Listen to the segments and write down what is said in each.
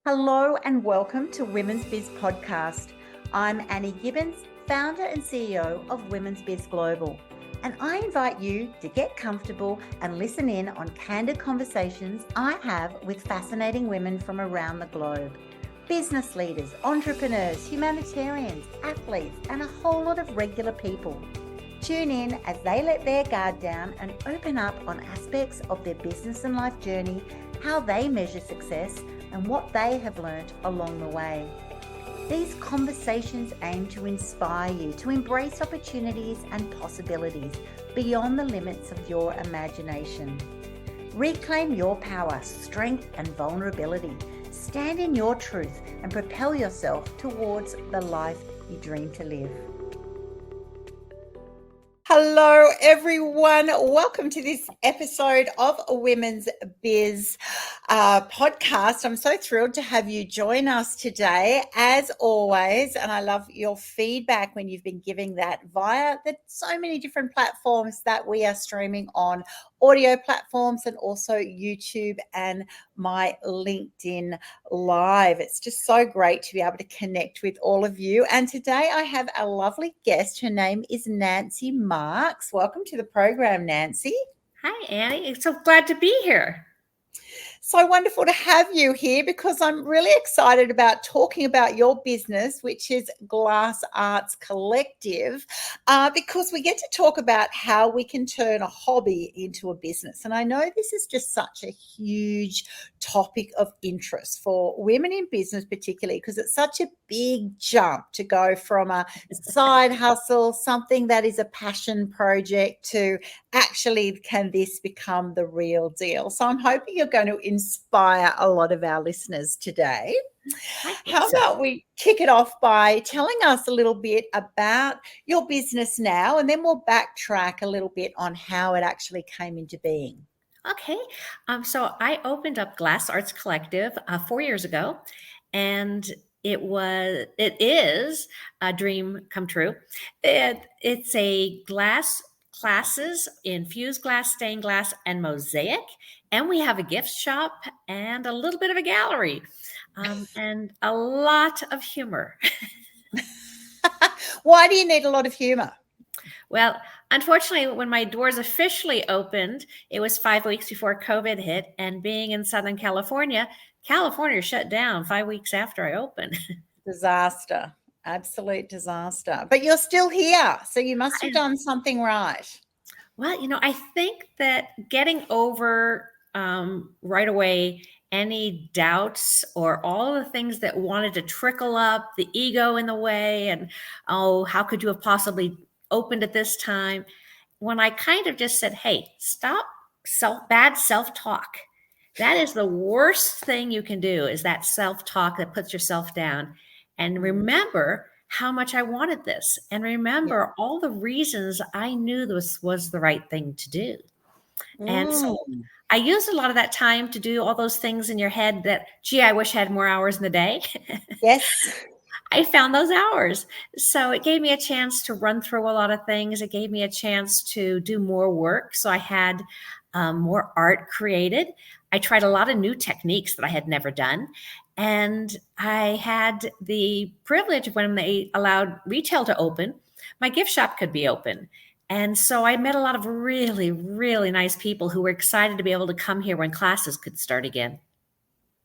Hello and welcome to Women's Biz Podcast. I'm Annie Gibbins, founder and CEO of Women's Biz Global, and I invite you to get comfortable and listen in on candid conversations I have with fascinating women from around the globe. Business leaders, entrepreneurs, humanitarians, athletes, and a whole lot of regular people. Tune in as they let their guard down and open up on aspects of their business and life journey, how they measure success, and what they have learned along the way. These conversations aim to inspire you to embrace opportunities and possibilities beyond the limits of your imagination. Reclaim your power, strength, and vulnerability. Stand in your truth and propel yourself towards the life you dream to live. Hello, everyone. Welcome to this episode of a Women's Biz podcast. I'm so thrilled to have you join us today, as always. And I love your feedback when you've been giving that via the so many different platforms that we are streaming on, audio platforms, and also YouTube and my LinkedIn Live. It's just so great to be able to connect with all of you. And today I have a lovely guest. Her name is Nancy Marks. Welcome to the program, Nancy. Hi, Annie. I'm so glad to be here. So wonderful to have you here because I'm really excited about talking about your business, which is Glass Arts Collective, because we get to talk about how we can turn a hobby into a business. And I know this is just such a huge topic of interest for women in business, particularly because it's such a big jump to go from a side hustle, something that is a passion project, to actually can this become the real deal. So I'm hoping you're going to inspire a lot of our listeners today. How about we kick it off by telling us a little bit about your business now, and then we'll backtrack a little bit on how it actually came into being. Okay. So I opened up Glass Arts Collective 4 years ago, and it is a dream come true. It's a glass classes in fused glass, stained glass, and mosaic. And we have a gift shop and a little bit of a gallery, and a lot of humor. Why do you need a lot of humor? Well, unfortunately, when my doors officially opened, it was 5 weeks before COVID hit. And being in Southern California shut down 5 weeks after I opened. Disaster. Absolute disaster. But you're still here, so you must have done something right. Well, I think that getting over right away any doubts or all the things that wanted to trickle up, the ego in the way, and, oh, how could you have possibly opened at this time? When I kind of just said, hey, stop bad self-talk. That is the worst thing you can do, is that self-talk that puts yourself down. And remember how much I wanted this, and remember all the reasons I knew this was the right thing to do. And so I used a lot of that time to do all those things in your head that, gee, I wish I had more hours in the day. Yes. I found those hours. So it gave me a chance to run through a lot of things. It gave me a chance to do more work. So I had more art created. I tried a lot of new techniques that I had never done. And I had the privilege of, when they allowed retail to open, my gift shop could be open. And so I met a lot of really, really nice people who were excited to be able to come here when classes could start again.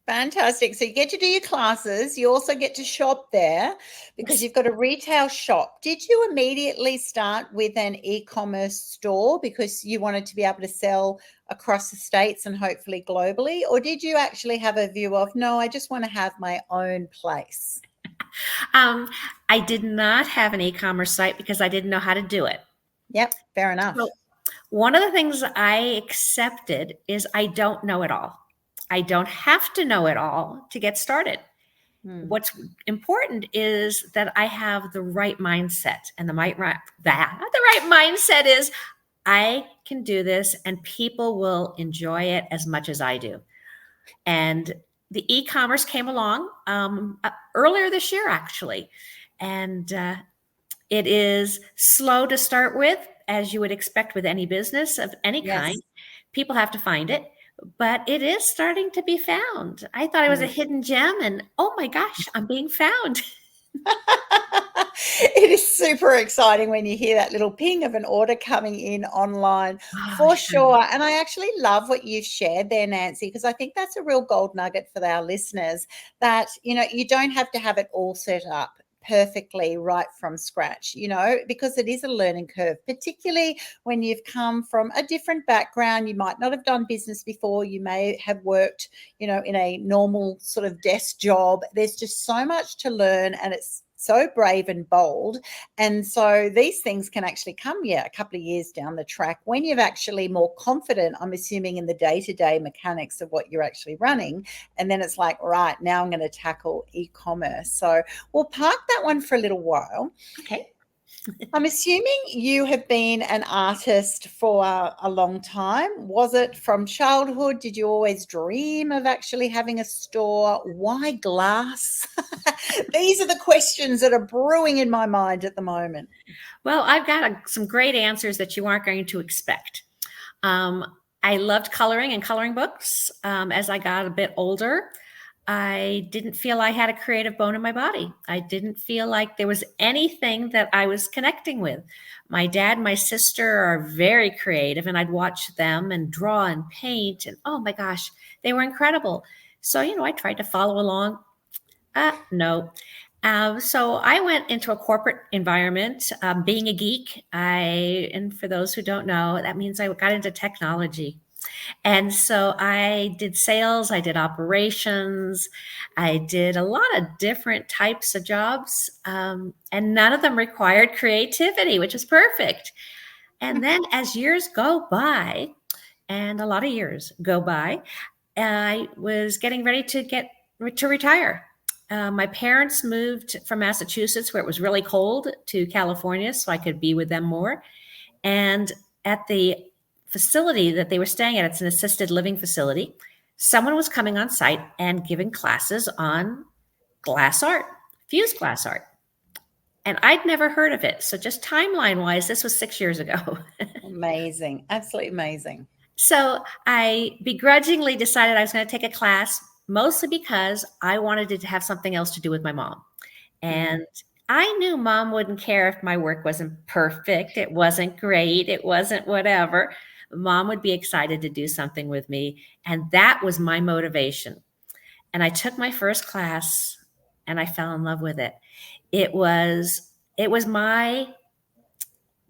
Fantastic. So you get to do your classes. You also get to shop there because you've got a retail shop. Did you immediately start with an e-commerce store because you wanted to be able to sell across the states and hopefully globally? Or did you actually have a view of, no, I just want to have my own place? I did not have an e-commerce site because I didn't know how to do it. Yep, fair enough. So one of the things I accepted is I don't know it all. I don't have to know it all to get started. What's important is that I have the right mindset, and the right mindset is I can do this and people will enjoy it as much as I do. And the e-commerce came along earlier this year, actually. And it is slow to start with, as you would expect with any business of any kind. People have to find it. but it is starting to be found. I thought it was a Mm. hidden gem, and oh my gosh, I'm being found. It is super exciting when you hear that little ping of an order coming in online, Oh, for sure. sure. And I actually love what you've shared there, Nancy, because I think that's a real gold nugget for our listeners, that, you don't have to have it all set up perfectly right from scratch, because it is a learning curve, particularly when you've come from a different background. You might not have done business before. You may have worked, in a normal sort of desk job. There's just so much to learn, and it's so brave and bold. And so these things can actually come, a couple of years down the track when you're actually more confident, I'm assuming, in the day-to-day mechanics of what you're actually running. And then it's like, right, now I'm going to tackle e-commerce. So we'll park that one for a little while. Okay. I'm assuming you have been an artist for a long time. Was it from childhood? Did you always dream of actually having a store? Why glass? These are the questions that are brewing in my mind at the moment. Well, I've got some great answers that you aren't going to expect. Um, I loved coloring and coloring books. As I got a bit older, I didn't feel I had a creative bone in my body. I didn't feel like there was anything that I was connecting with. My dad and my sister are very creative, and I'd watch them and draw and paint, and oh my gosh, they were incredible. So, I tried to follow along. No. So I went into a corporate environment, being a geek. And for those who don't know, that means I got into technology. And so I did sales, I did operations, I did a lot of different types of jobs, and none of them required creativity, which is perfect. And then as years go by, and a lot of years go by, I was getting ready to retire. My parents moved from Massachusetts, where it was really cold, to California so I could be with them more. And at the facility that they were staying at, it's an assisted living facility, someone was coming on site and giving classes on glass art, fused glass art. And I'd never heard of it. So just timeline wise, this was 6 years ago. Amazing. Absolutely amazing. So I begrudgingly decided I was going to take a class, mostly because I wanted it to have something else to do with my mom. And I knew mom wouldn't care if my work wasn't perfect. It wasn't great. It wasn't whatever. Mom would be excited to do something with me. And that was my motivation. And I took my first class and I fell in love with it. It was my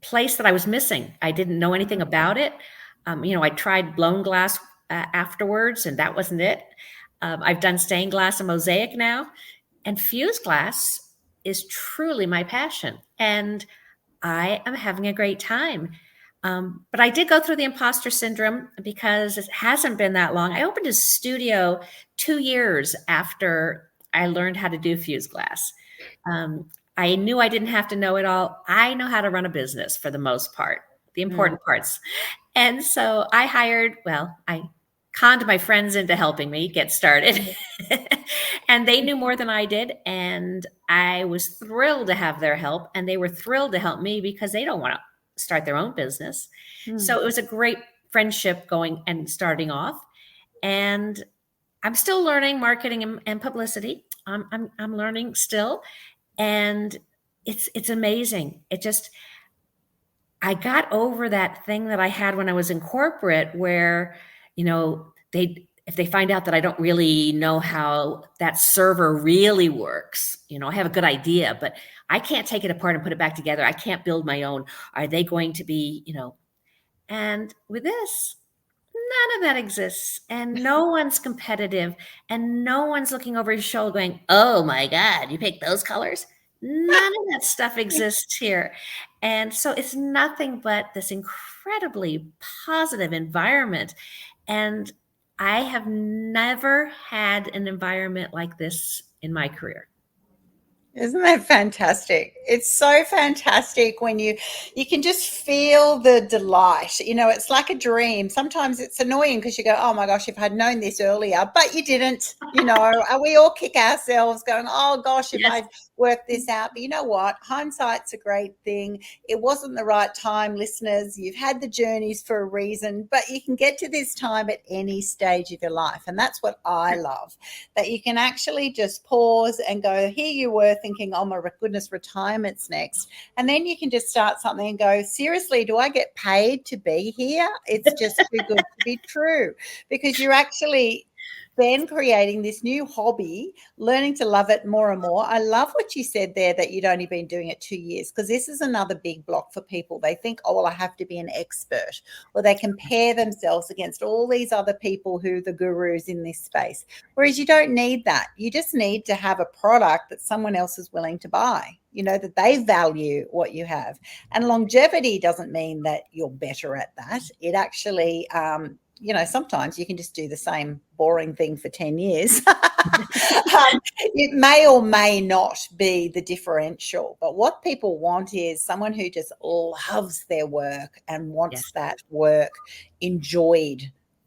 place that I was missing. I didn't know anything about it. I tried blown glass afterwards, and that wasn't it. I've done stained glass and mosaic now, and fused glass is truly my passion. And I am having a great time. But I did go through the imposter syndrome because it hasn't been that long. I opened a studio 2 years after I learned how to do fused glass. I knew I didn't have to know it all. I know how to run a business for the most part, the important parts. And so I conned my friends into helping me get started. And they knew more than I did. And I was thrilled to have their help. And they were thrilled to help me because they don't want to start their own business. So it was a great friendship going and starting off. And I'm still learning marketing and publicity. I'm learning still. And it's amazing. I got over that thing that I had when I was in corporate where, if they find out that I don't really know how that server really works, I have a good idea, but I can't take it apart and put it back together. I can't build my own. Are they going to be, and with this, none of that exists, and no one's competitive, and no one's looking over his shoulder going, oh my God, you picked those colors? None of that stuff exists here. And so it's nothing but this incredibly positive environment. And I have never had an environment like this in my career. Isn't that fantastic? It's so fantastic when you can just feel the delight. It's like a dream. Sometimes it's annoying because you go, "Oh my gosh, if I'd known this earlier," but you didn't. And we all kick ourselves going, "Oh gosh, if Yes. I'd worked this out." But you know what? Hindsight's a great thing. It wasn't the right time, listeners. You've had the journeys for a reason, but you can get to this time at any stage of your life. And that's what I love, that you can actually just pause and go, here you were thinking, oh my goodness, retirement's next. And then you can just start something and go, seriously, do I get paid to be here? It's just too good to be true, because you're actually then creating this new hobby, learning to love it more and more. I love what you said there, that you'd only been doing it 2 years, because this is another big block for people. They think, oh, well, I have to be an expert, or they compare themselves against all these other people who are the gurus in this space. Whereas you don't need that. You just need to have a product that someone else is willing to buy, that they value what you have. And longevity doesn't mean that you're better at that. It actually, sometimes you can just do the same boring thing for 10 years. It may or may not be the differential, but what people want is someone who just loves their work and wants that work enjoyed,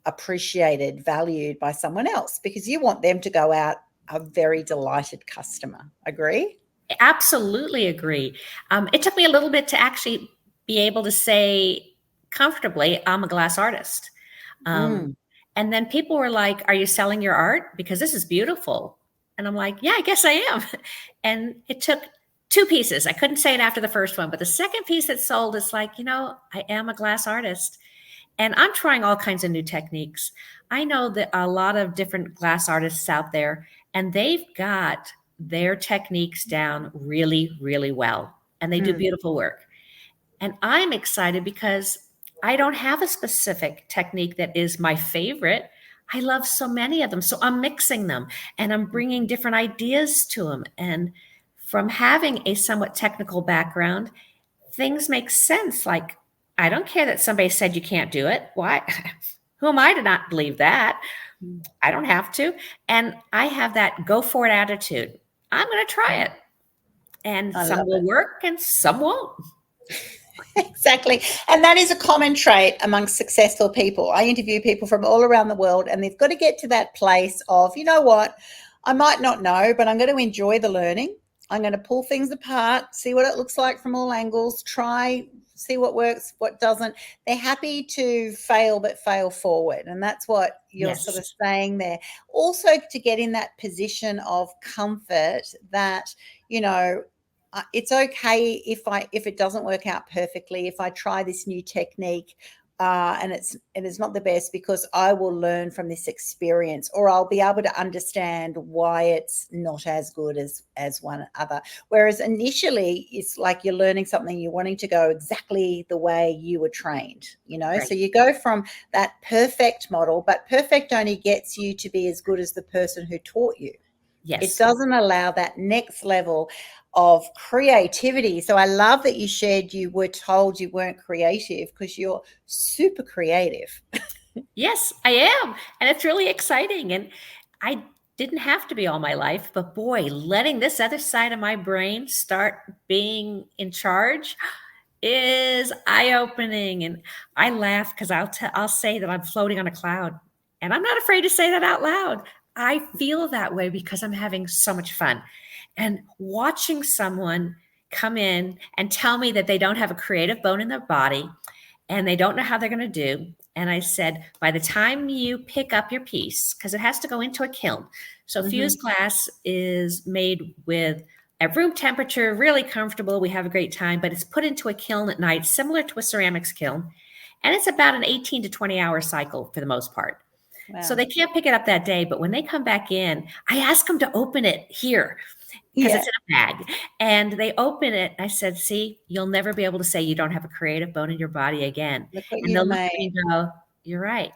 appreciated, valued by someone else, because you want them to go out a very delighted customer. Agree? Absolutely agree. It took me a little bit to actually be able to say comfortably, I'm a glass artist. And then people were like, are you selling your art? Because this is beautiful. And I'm like, yeah, I guess I am. And it took 2 pieces. I couldn't say it after the first one, but the second piece that sold is like, I am a glass artist. And I'm trying all kinds of new techniques. I know that a lot of different glass artists out there, and they've got their techniques down really, really well. And they do beautiful work. And I'm excited because I don't have a specific technique that is my favorite. I love so many of them. So I'm mixing them and I'm bringing different ideas to them. And from having a somewhat technical background, things make sense. Like, I don't care that somebody said you can't do it. Why? Who am I to not believe that? I don't have to. And I have that go for it attitude. I'm going to try it. And some will work and some won't. Exactly. And that is a common trait amongst successful people. I interview people from all around the world, and they've got to get to that place of, you know what, I might not know, but I'm going to enjoy the learning. I'm going to pull things apart, see what it looks like from all angles, try, see what works, what doesn't. They're happy to fail, but fail forward. And that's what you're sort of saying there. Also, to get in that position of comfort that, it's okay if it doesn't work out perfectly, if I try this new technique and it's not the best, because I will learn from this experience, or I'll be able to understand why it's not as good as one other. Whereas initially it's like you're learning something, you're wanting to go exactly the way you were trained, Right. So you go from that perfect model, but perfect only gets you to be as good as the person who taught you. It doesn't allow that next level of creativity. So I love that you shared you were told you weren't creative, because you're super creative. Yes, I am. And it's really exciting. And I didn't have to be all my life, but boy, letting this other side of my brain start being in charge is eye-opening. And I laugh because I'll say that I'm floating on a cloud, and I'm not afraid to say that out loud. I feel that way because I'm having so much fun. And watching someone come in and tell me that they don't have a creative bone in their body and they don't know how they're going to do. And I said, by the time you pick up your piece, because it has to go into a kiln. So fused glass is made with at room temperature, really comfortable. We have a great time, but it's put into a kiln at night, similar to a ceramics kiln. And it's about an 18 to 20-hour cycle for the most part. Wow. So they can't pick it up that day. But when they come back in, I ask them to open it here, because it's in a bag. And they open it. I said, see, you'll never be able to say you don't have a creative bone in your body again. And they'll look at me and go, you're right.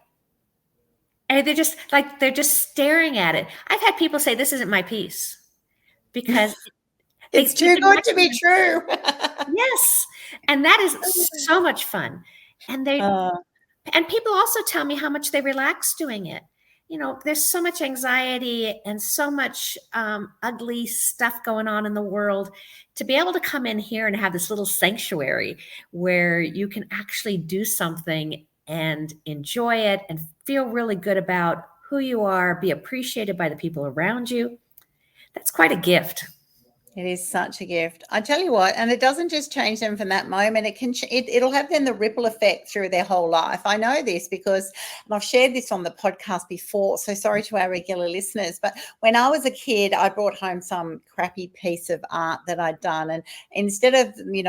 And they're just staring at it. I've had people say, this isn't my piece, because it's too good to be true. Yes. And that is so much fun. And and people also tell me how much they relax doing it. there's so much anxiety and so much ugly stuff going on in the world. To be able to come in here and have this little sanctuary where you can actually do something and enjoy it and feel really good about who you are, be appreciated by the people around you, that's quite a gift. It is such a gift. I tell you what, and it doesn't just change them from that moment. It'll have then the ripple effect through their whole life. I know this because, and I've shared this on the podcast before, so sorry to our regular listeners, but when I was a kid, I brought home some crappy piece of art that I'd done. And instead of, me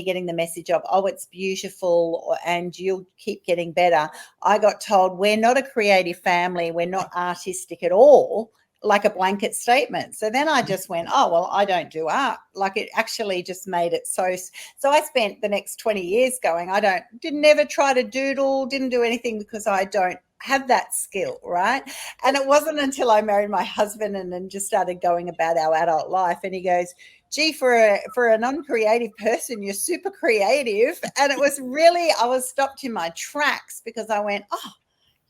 getting the message of, oh, it's beautiful and you'll keep getting better, I got told, we're not a creative family. We're not artistic at all. Like a blanket statement. So then I just went, oh, well, I don't do art. Like it actually just made it so I spent the next 20 years going, didn't ever try to doodle, didn't do anything because I don't have that skill, right? And it wasn't until I married my husband and then just started going about our adult life. And he goes, gee, for a non-creative person, you're super creative. And it was really, I was stopped in my tracks because I went, oh,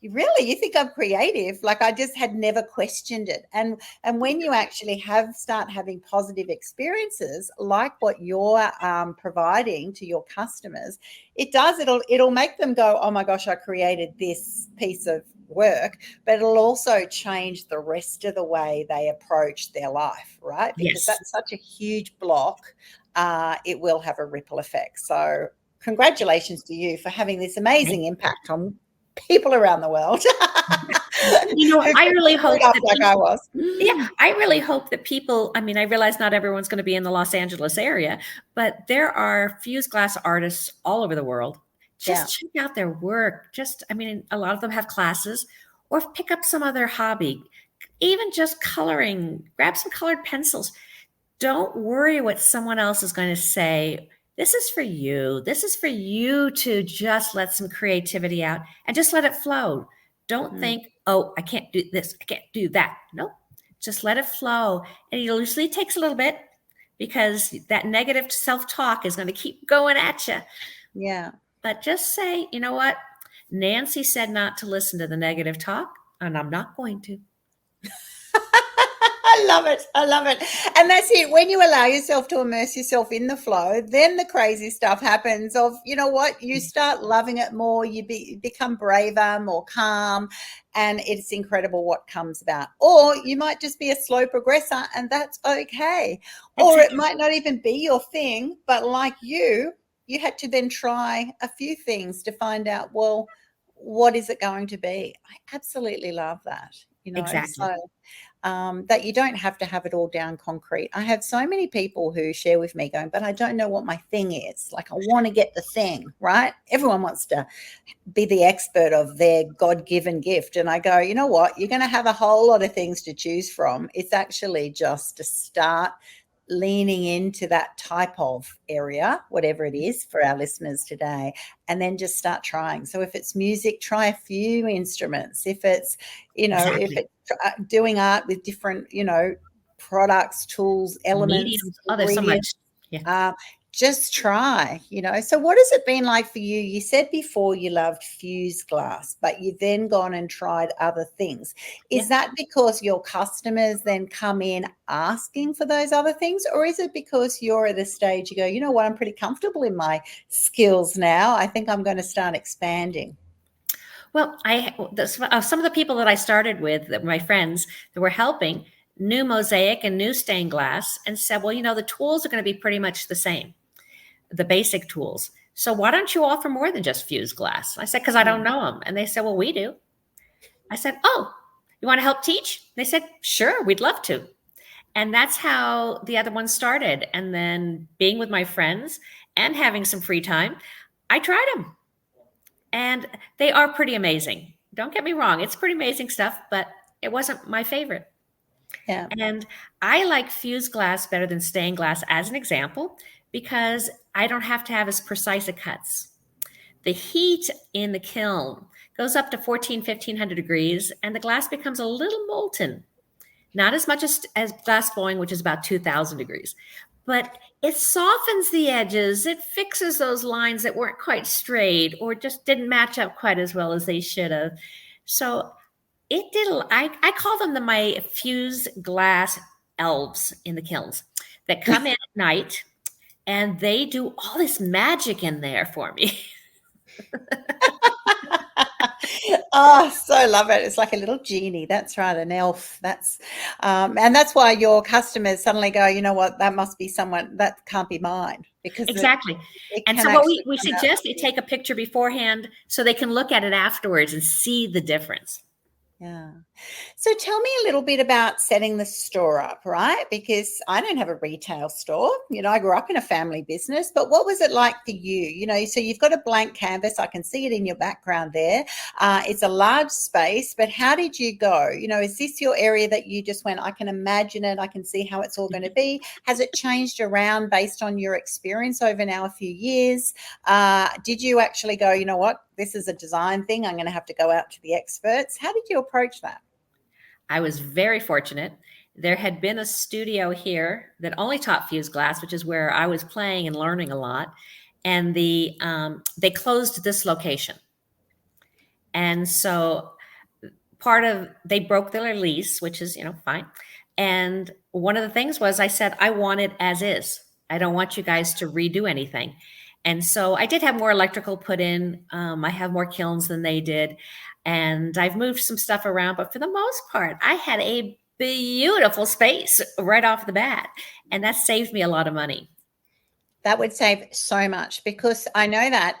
you think I'm creative? Like I just had never questioned it. And when you actually start having positive experiences like what you're providing to your customers, it'll make them go, oh my gosh, I created this piece of work, but it'll also change the rest of the way they approach their life, right? Because that's such a huge block. It will have a ripple effect. So congratulations to you for having this amazing impact on people around the world. I really hope that like I was. Yeah, I really hope that people, I realize not everyone's going to be in the Los Angeles area, but there are fused glass artists all over the world. Just check out their work. A lot of them have classes, or pick up some other hobby, even just coloring, grab some colored pencils. Don't worry what someone else is going to say. This is for you. This is for you to just let some creativity out and just let it flow. Don't think, oh, I can't do this. I can't do that. Nope. Just let it flow. And it usually takes a little bit because that negative self-talk is going to keep going at you. Yeah. But just say, you know what? Nancy said not to listen to the negative talk, and I'm not going to. I love it. I love it. And that's it. When you allow yourself to immerse yourself in the flow, then the crazy stuff happens of, you know what, you start loving it more, you become braver, more calm, and it's incredible what comes about. Or you might just be a slow progressor and that's okay. Or it might not even be your thing, but like you had to then try a few things to find out, well, what is it going to be? I absolutely love that. Exactly. So that you don't have to have it all down concrete. I have so many people who share with me going, but I don't know what my thing is. Like I want to get the thing, right? Everyone wants to be the expert of their God-given gift. And I go, you know what? You're going to have a whole lot of things to choose from. It's actually just to start leaning into that type of area, whatever it is for our listeners today, and then just start trying. So if it's music, try a few instruments. If it's, if it's doing art with different, products, tools, elements, mediums. Oh, there's so much. Yeah. Just try, So what has it been like for you? You said before you loved fused glass, but you've then gone and tried other things. Is that because your customers then come in asking for those other things? Or is it because you're at a stage you go, you know what, I'm pretty comfortable in my skills now. I think I'm going to start expanding. Well, some of the people that I started with, my friends that were helping, knew mosaic and knew stained glass and said, well, the tools are going to be pretty much the same, the basic tools. So why don't you offer more than just fused glass? I said, because I don't know them. And they said, well, we do. I said, oh, you want to help teach? They said, sure, we'd love to. And that's how the other one started. And then being with my friends and having some free time, I tried them. And they are pretty amazing. Don't get me wrong. It's pretty amazing stuff, but it wasn't my favorite. Yeah. And I like fused glass better than stained glass as an example, because I don't have to have as precise a cuts. The heat in the kiln goes up to 1,500 degrees and the glass becomes a little molten. Not as much as glass blowing, which is about 2,000 degrees, but it softens the edges. It fixes those lines that weren't quite straight or just didn't match up quite as well as they should have. So It did. I call them my fused glass elves in the kilns that come in at night and they do all this magic in there for me. Oh, so love it. It's like a little genie. That's right, an elf. And that's why your customers suddenly go, you know what, that must be someone that can't be mine because Exactly. it And can so what actually we come out. suggest they take a picture beforehand so they can look at it afterwards and see the difference. Yeah. So tell me a little bit about setting the store up, right? Because I don't have a retail store. I grew up in a family business, but what was it like for you? So you've got a blank canvas. I can see it in your background there. It's a large space, but how did you go? Is this your area that you just went, I can imagine it, I can see how it's all going to be? Has it changed around based on your experience over now a few years? Did you actually go, you know what, this is a design thing, I'm going to have to go out to the experts? How did you approach that? I was very fortunate. There had been a studio here that only taught fused glass, which is where I was playing and learning a lot. And they closed this location. And so they broke their lease, which is, fine. And one of the things was I said, I want it as is. I don't want you guys to redo anything. And so I did have more electrical put in. I have more kilns than they did. And I've moved some stuff around, but for the most part, I had a beautiful space right off the bat. And that saved me a lot of money. That would save so much, because I know that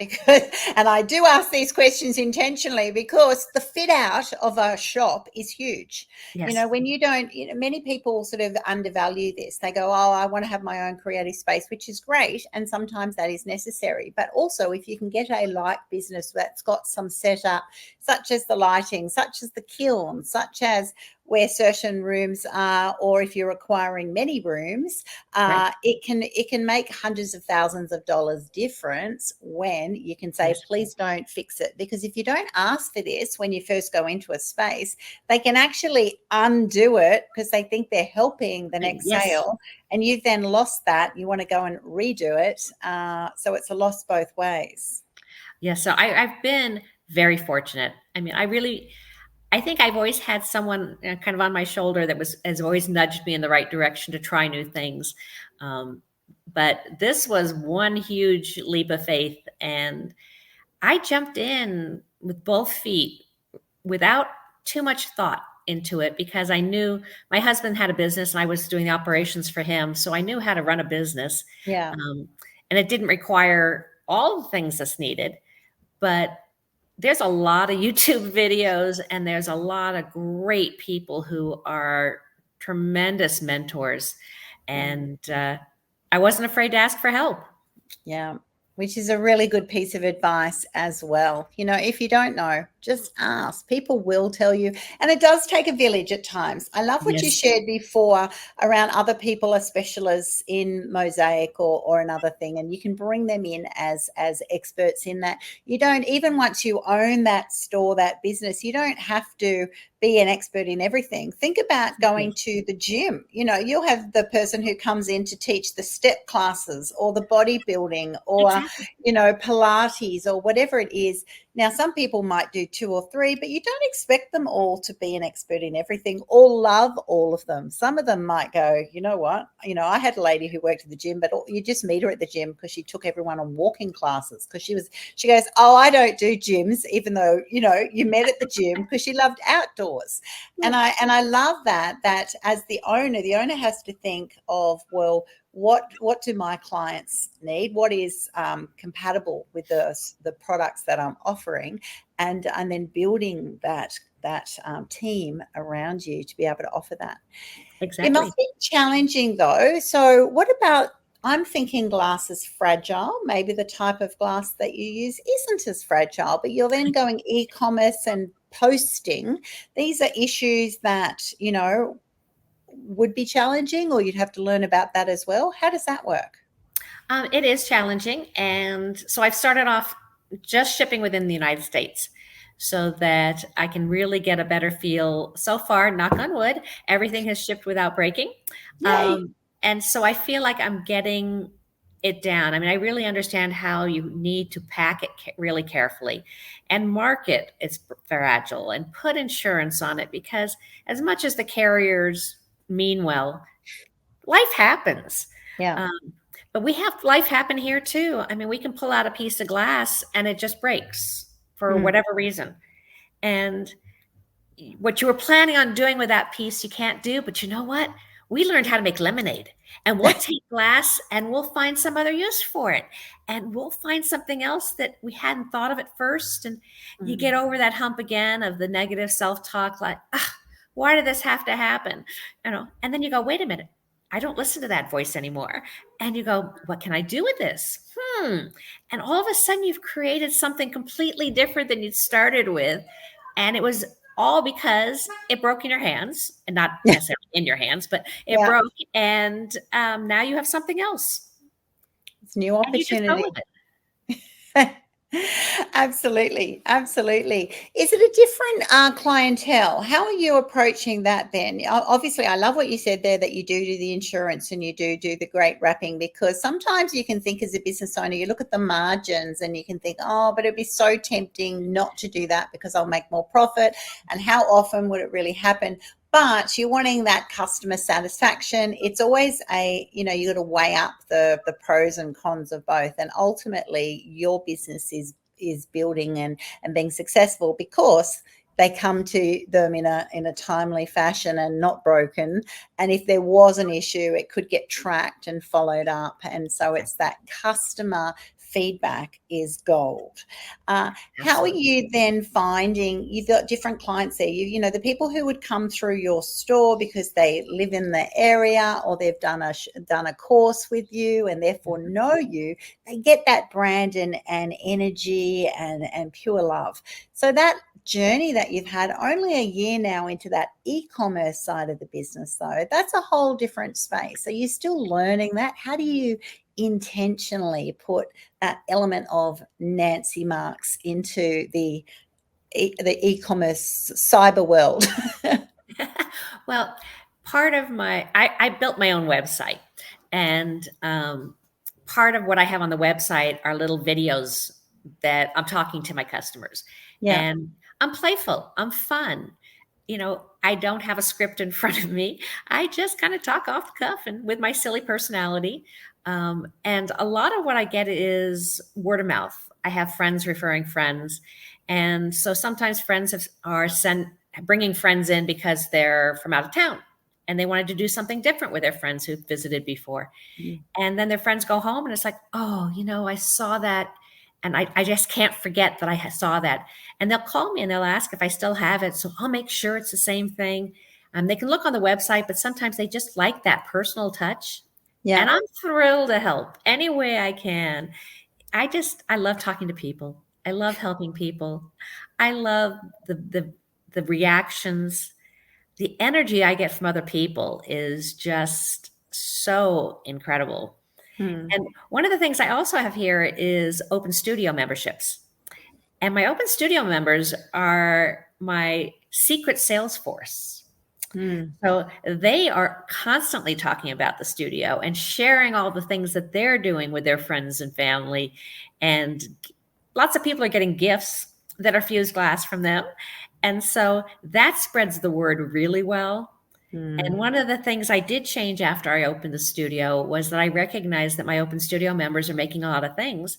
and I do ask these questions intentionally because the fit out of a shop is huge. Yes. When you don't, many people sort of undervalue this. They go, oh, I want to have my own creative space, which is great. And sometimes that is necessary. But also if you can get a light business that's got some setup, such as the lighting, such as the kiln, such as where certain rooms are, or if you're acquiring many rooms, Right. it can make hundreds of thousands of dollars difference when you can say, Yes. please don't fix it. Because if you don't ask for this when you first go into a space, they can actually undo it because they think they're helping the next Yes. sale, and you've then lost that. You want to go and redo it. So it's a loss both ways. Yes. So I've been very fortunate. I mean, I think I've always had someone kind of on my shoulder that has always nudged me in the right direction to try new things. But this was one huge leap of faith, and I jumped in with both feet without too much thought into it because I knew my husband had a business and I was doing the operations for him, so I knew how to run a business. Yeah. And it didn't require all the things that's needed, but there's a lot of YouTube videos and there's a lot of great people who are tremendous mentors. And I wasn't afraid to ask for help. Yeah, which is a really good piece of advice as well. If you don't know, just ask. People will tell you. And it does take a village at times. I love what you Yes, shared before around other people are specialists in mosaic or another thing, and you can bring them in as experts in that. You don't, even once you own that store, that business, you don't have to be an expert in everything. Think about going to the gym. You'll have the person who comes in to teach the step classes or the bodybuilding or, exactly. Pilates or whatever it is. Now, some people might do 2 or 3, but you don't expect them all to be an expert in everything or love all of them. Some of them might go, you know what? I had a lady who worked at the gym, but you just meet her at the gym because she took everyone on walking classes because she goes, oh, I don't do gyms, even though, you met at the gym because she loved outdoors. And I love that as the owner has to think of, well, what do my clients need? What is compatible with the products that I'm offering, and then building that team around you to be able to offer that. It Exactly. must be challenging though. So what about, I'm thinking glass is fragile. Maybe the type of glass that you use isn't as fragile, but you're then going e-commerce and posting. These are issues that, would be challenging, or you'd have to learn about that as well. How does that work? It is challenging. And so I've started off just shipping within the United States so that I can really get a better feel. So far, knock on wood, everything has shipped without breaking. Yay. And so I feel like I'm getting it down. I mean, I really understand how you need to pack it really carefully and market it's fragile and put insurance on it, because as much as the carriers mean well, life happens. Yeah. Um, but we have life happen here too. I mean, we can pull out a piece of glass and it just breaks for Mm. whatever reason. And what you were planning on doing with that piece, you can't do. But you know what? We learned how to make lemonade, and we'll take glass and we'll find some other use for it. And we'll find something else that we hadn't thought of at first. And you Mm. get over that hump again of the negative self-talk, like, ah, why did this have to happen? And then you go, wait a minute, I don't listen to that voice anymore. And you go, what can I do with this? And all of a sudden you've created something completely different than you started with. And it was all because it broke in your hands, and not necessarily in your hands, but it Yeah. broke. And now you have something else. It's new And you just go opportunity. with it. Absolutely. Absolutely. Is it a different clientele? How are you approaching that then? Obviously, I love what you said there, that you do the insurance and you do the great wrapping, because sometimes you can think as a business owner, you look at the margins and you can think, oh, but it'd be so tempting not to do that because I'll make more profit. And how often would it really happen? But you're wanting that customer satisfaction. It's always you got to weigh up the pros and cons of both. And ultimately, your business is building and being successful because they come to them in a timely fashion and not broken. And if there was an issue, it could get tracked and followed up. And so it's that customer feedback is gold. How are you then finding, you've got different clients there, the people who would come through your store because they live in the area or they've done a course with you and therefore know you, they get that brand and energy and pure love. So that journey that you've had, only a year now into that e-commerce side of the business, though, that's a whole different space. So you're still learning that. How do you intentionally put that element of Nancy Marks into the e-commerce cyber world? Well, part of I built my own website, and part of what I have on the website are little videos that I'm talking to my customers. Yeah. And I'm playful, I'm fun. I don't have a script in front of me. I just kind of talk off the cuff and with my silly personality. And a lot of what I get is word of mouth. I have friends referring friends. And so sometimes friends are bringing friends in because they're from out of town and they wanted to do something different with their friends who visited before. Mm. And then their friends go home and it's like, oh, I saw that. And I just can't forget that I saw that. And they'll call me and they'll ask if I still have it. So I'll make sure it's the same thing. They can look on the website, but sometimes they just like that personal touch. Yeah. And I'm thrilled to help any way I can. I love talking to people. I love helping people. I love the reactions. The energy I get from other people is just so incredible. And one of the things I also have here is Open Studio memberships. And my Open Studio members are my secret sales force. So they are constantly talking about the studio and sharing all the things that they're doing with their friends and family. And lots of people are getting gifts that are fused glass from them. And so that spreads the word really well. And one of the things I did change after I opened the studio was that I recognized that my Open Studio members are making a lot of things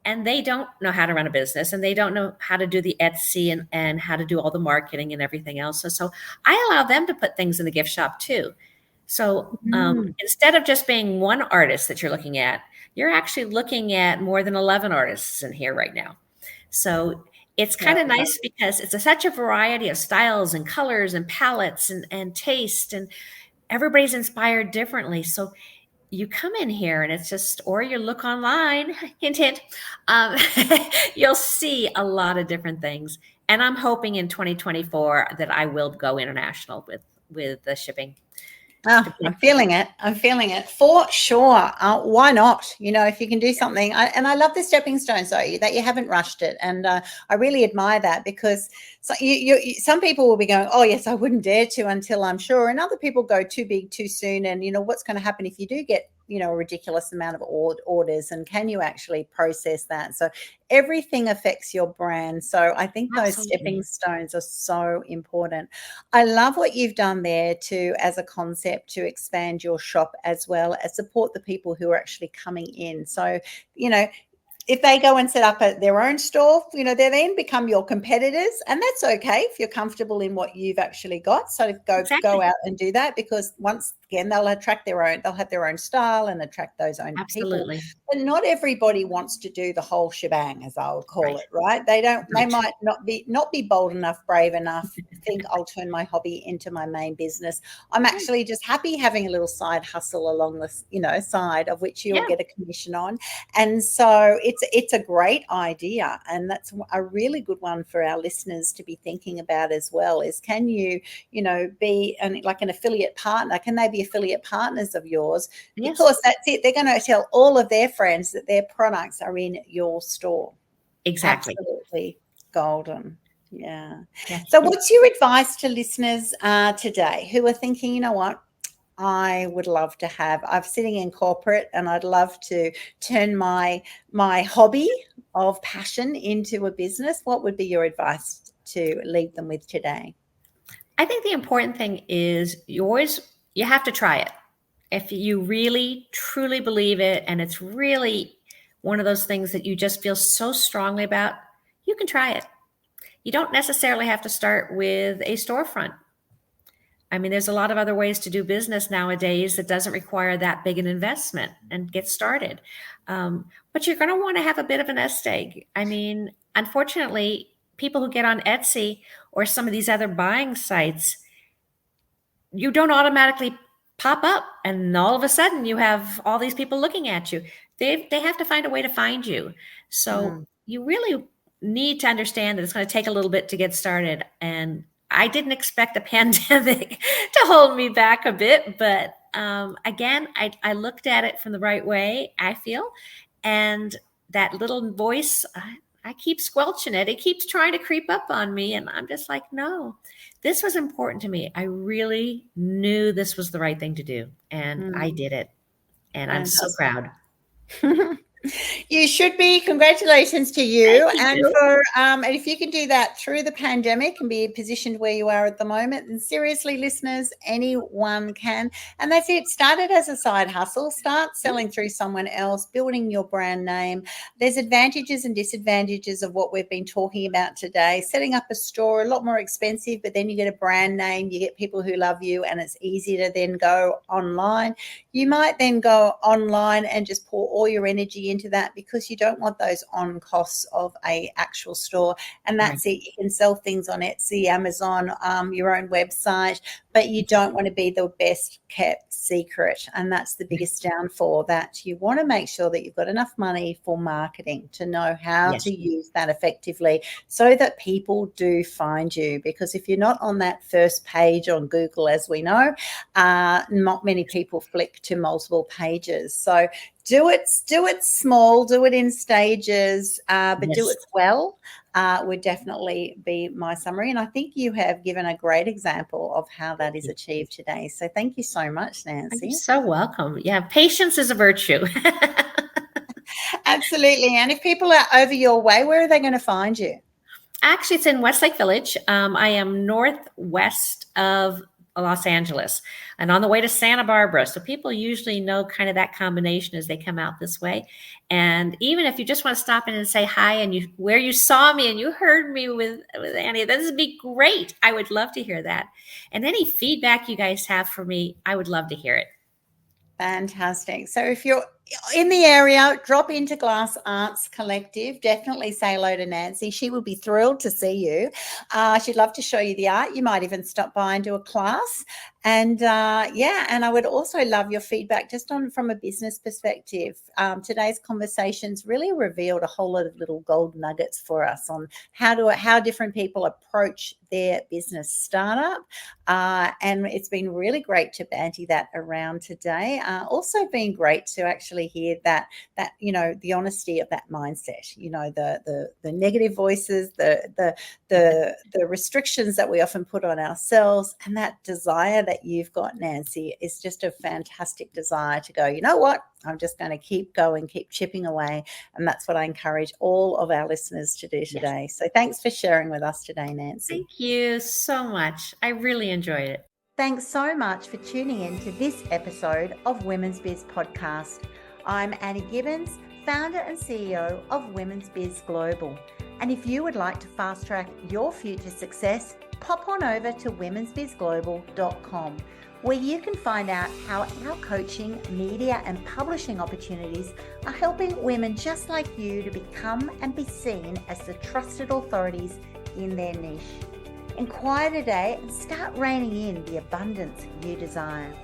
and they don't know how to run a business and they don't know how to do the Etsy and how to do all the marketing and everything else. So I allow them to put things in the gift shop too. So instead of just being one artist that you're looking at, you're actually looking at more than 11 artists in here right now. So it's kind of nice because it's such a variety of styles and colors and palettes and taste, and everybody's inspired differently. So you come in here and it's just, or you look online, hint, hint, you'll see a lot of different things. And I'm hoping in 2024 that I will go international with the shipping. Oh, I'm feeling it for sure. Why not? If you can do something, and I love the stepping stones though, that you haven't rushed it, and I really admire that, because some people will be going, oh yes, I wouldn't dare to until I'm sure, and other people go too big too soon, and what's going to happen if you do get a ridiculous amount of orders, and can you actually process that? So everything affects your brand. So I think those stepping Absolutely. stones are so important. I love what you've done there to, as a concept, to expand your shop as well as support the people who are actually coming in. So, if they go and set up their own store, they then become your competitors, and that's okay if you're comfortable in what you've actually got. So go Exactly. out and do that, because once again, they'll have their own style and attract those own people. Absolutely. But not everybody wants to do the whole shebang, as I'll call Right. it, right? They Right. might not be bold enough, brave enough, think I'll turn my hobby into my main business. I'm Right. actually just happy having a little side hustle along this, side of which you'll Yeah. get a commission on. And so it's a great idea, and that's a really good one for our listeners to be thinking about as well, is can you be like an affiliate partner? Can they be affiliate partners of yours? Yes. Because that's it. They're going to tell all of their friends that their products are in your store. Exactly. Absolutely golden. Yeah. Yes. So what's your advice to listeners today who are thinking, you know what, I would love to I'm sitting in corporate and I'd love to turn my hobby of passion into a business? What would be your advice to leave them with today? I think the important thing is you have to try it. If you really truly believe it and it's really one of those things that you just feel so strongly about, you can try it. You don't necessarily have to start with a storefront. I mean, there's a lot of other ways to do business nowadays that doesn't require that big an investment and get started. But you're going to want to have a bit of a nest egg. I mean, unfortunately, people who get on Etsy or some of these other buying sites, you don't automatically pop up and all of a sudden you have all these people looking at you. They have to find a way to find you. So Mm, you really need to understand that it's going to take a little bit to get started. And I didn't expect the pandemic to hold me back a bit, but again, I looked at it from the right way, I feel. And that little voice, I keep squelching it. It keeps trying to creep up on me. And I'm just like, no, this was important to me. I really knew this was the right thing to do. And I mm, did it. And I'm so fantastic. proud. You should be. Congratulations to Thank you. And you. and if you can do that through the pandemic and be positioned where you are at the moment, then seriously, listeners, anyone can. And that's it. Start it as a side hustle. Start selling through someone else, building your brand name. There's advantages and disadvantages of what we've been talking about today. Setting up a store, a lot more expensive, but then you get a brand name, you get people who love you, and it's easy to then go online. You might then go online and just pour all your energy into that, because you don't want those on costs of a actual store. And Right. that's it. You can sell things on Etsy, Amazon, your own website, but you don't want to be the best kept secret. And that's the biggest downfall, that you want to make sure that you've got enough money for marketing to know how Yes. to use that effectively, so that people do find you. Because if you're not on that first page on Google, as we know, not many people flick to multiple pages. So do it small, do it in stages, but do Yes. it well, would definitely be my summary. And I think you have given a great example of how that is achieved today. So thank you so much, You're Nancy. so welcome. Yeah. Patience is a virtue. Absolutely. And if people are over your way, where are they going to find you? Actually, it's in Westlake Village. I am northwest of Los Angeles and on the way to Santa Barbara. So people usually know kind of that combination as they come out this way. And even if you just want to stop in and say hi, and where you saw me and you heard me with Annie, this would be great. I would love to hear that. And any feedback you guys have for me, I would love to hear it. Fantastic. So if you're in the area, drop into Glass Arts Collective. Definitely say hello to Nancy. She will be thrilled to see you. She'd love to show you the art. You might even stop by and do a class. And and I would also love your feedback just on from a business perspective. Today's conversations really revealed a whole lot of little gold nuggets for us on how different people approach their business startup. And it's been really great to banty that around today. Also been great to actually actually hear that, the honesty of that mindset, the negative voices, the restrictions that we often put on ourselves, and that desire that you've got, Nancy, is just a fantastic desire to go, you know what, I'm just going to keep going, keep chipping away. And that's what I encourage all of our listeners to do today. Yes. So thanks for sharing with us today, Nancy. Thank you so much. I really enjoyed it. Thanks so much for tuning in to this episode of Women's Biz Podcast. I'm Annie Gibbins, founder and CEO of Women's Biz Global. And if you would like to fast track your future success, pop on over to womensbizglobal.com, where you can find out how our coaching, media and publishing opportunities are helping women just like you to become and be seen as the trusted authorities in their niche. Inquire today and start reining in the abundance you desire.